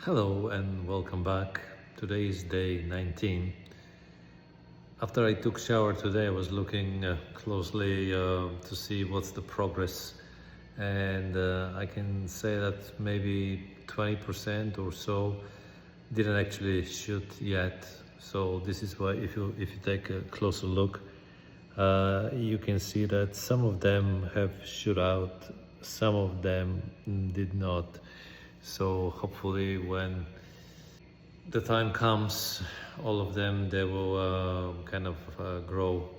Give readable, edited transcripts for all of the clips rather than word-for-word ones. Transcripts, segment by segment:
Hello and welcome back. Today is day 19. After I took shower today, I was looking closely to see what's the progress, and I can say that maybe 20% or so didn't actually shoot yet. So this is why if you take a closer look, you can see that some of them have shoot out, some of them did not. So hopefully when the time comes, all of them, they will grow.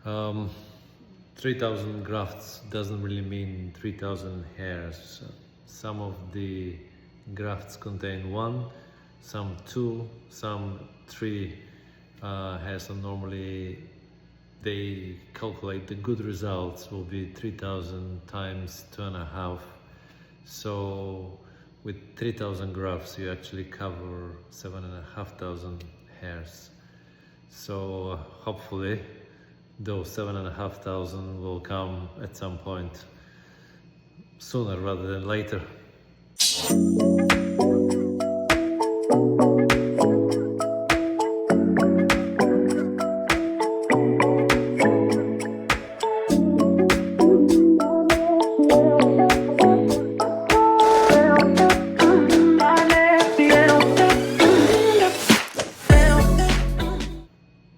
3000 grafts doesn't really mean 3000 hairs. Some of the grafts contain one, some two, some three hairs, and normally they calculate the good results will be 3000 times 2.5. So with 3000 grafts you actually cover 7,500 hairs. So hopefully those 7,500 will come at some point sooner rather than later.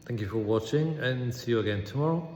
Thank you for watching and see you again tomorrow.